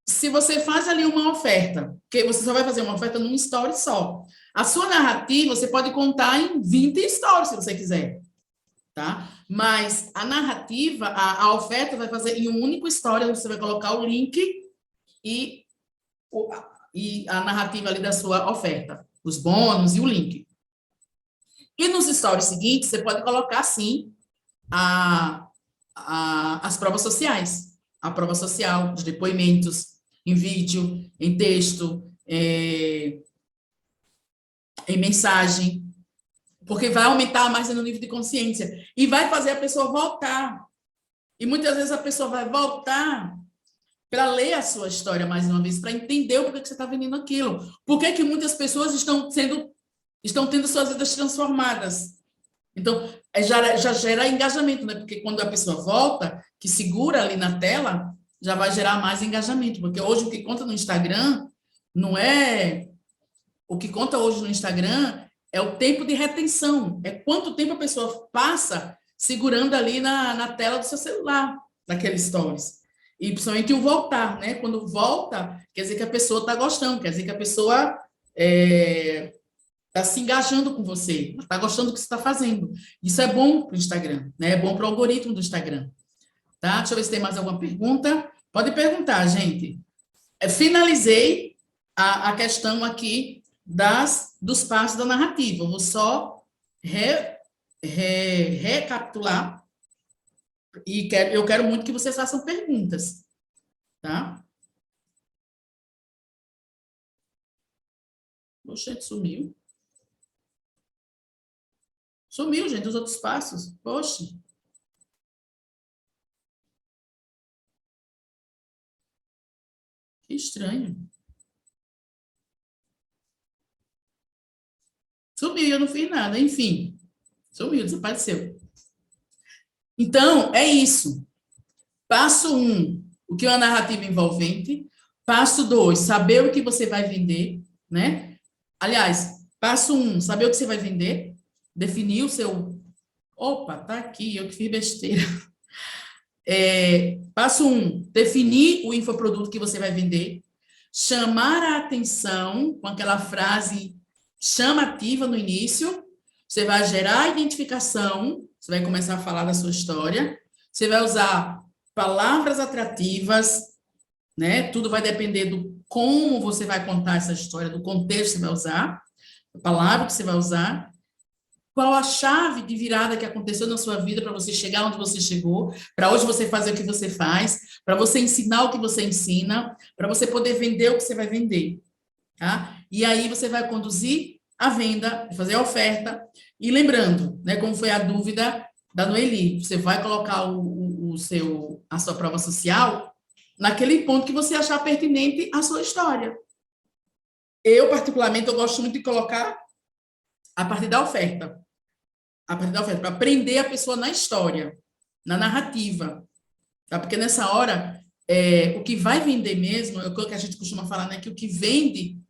se você faz ali uma oferta, que você só vai fazer uma oferta num story só, a sua narrativa você pode contar em 20 stories, se você quiser, tá? Mas a narrativa, a oferta vai fazer em um único story, você vai colocar o link e e a narrativa ali da sua oferta, os bônus e o link. E nos stories seguintes, você pode colocar, sim, as provas sociais. A prova social, os depoimentos, em vídeo, em texto, em mensagem, porque vai aumentar mais no nível de consciência e vai fazer a pessoa voltar. E muitas vezes a pessoa vai voltar para ler a sua história mais uma vez, para entender o porquê que você está vendendo aquilo. Por que muitas pessoas estão tendo suas vidas transformadas. Então, já gera engajamento, né? Porque quando a pessoa volta, que segura ali na tela, já vai gerar mais engajamento. Porque hoje o que conta no Instagram não é... O que conta hoje no Instagram é o tempo de retenção. É quanto tempo a pessoa passa segurando ali na tela do seu celular, naqueles stories. E principalmente o voltar, né? Quando volta, quer dizer que a pessoa está gostando, quer dizer que a pessoa está se engajando com você, está gostando do que você está fazendo. Isso é bom para o Instagram, né? É bom para o algoritmo do Instagram. Tá? Deixa eu ver se tem mais alguma pergunta. Pode perguntar, gente. Finalizei a questão aqui dos passos da narrativa. Eu vou só recapitular e eu quero muito que vocês façam perguntas, tá? Poxa, sumiu. Sumiu, gente, os outros passos. Poxa. Que estranho. Sumiu, eu não fiz nada. Enfim, sumiu, desapareceu. Então, é isso. Passo 1, o que é uma narrativa envolvente. Passo 2, saber o que você vai vender, né? Aliás, passo 1, saber o que você vai vender. Definir o seu... Opa, tá aqui, eu que fiz besteira. Passo 1, definir o infoproduto que você vai vender. Chamar a atenção com aquela frase chamativa no início. Você vai gerar identificação, você vai começar a falar da sua história. Você vai usar palavras atrativas, né? Tudo vai depender do como você vai contar essa história, do contexto que você vai usar, a palavra que você vai usar. Qual a chave de virada que aconteceu na sua vida para você chegar onde você chegou, para hoje você fazer o que você faz, para você ensinar o que você ensina, para você poder vender o que você vai vender, tá? E aí você vai conduzir a venda, fazer a oferta, e lembrando, né, como foi a dúvida da Noeli, você vai colocar a sua prova social naquele ponto que você achar pertinente à sua história. Eu, particularmente, eu gosto muito de colocar a partir da oferta. A partir da oferta, para prender a pessoa na história, na narrativa. Tá? Porque nessa hora, o que vai vender mesmo, é o que a gente costuma falar, né? Que o que vende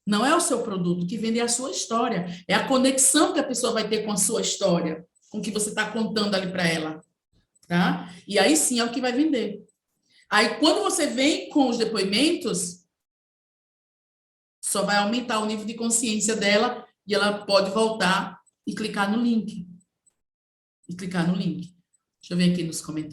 não é o seu produto, o que vende é a sua história. É a conexão que a pessoa vai ter com a sua história, com o que você está contando ali para ela. Tá? E aí sim é o que vai vender. Aí, quando você vem com os depoimentos, só vai aumentar o nível de consciência dela e ela pode voltar e clicar no link. Deixa eu ver aqui nos comentários.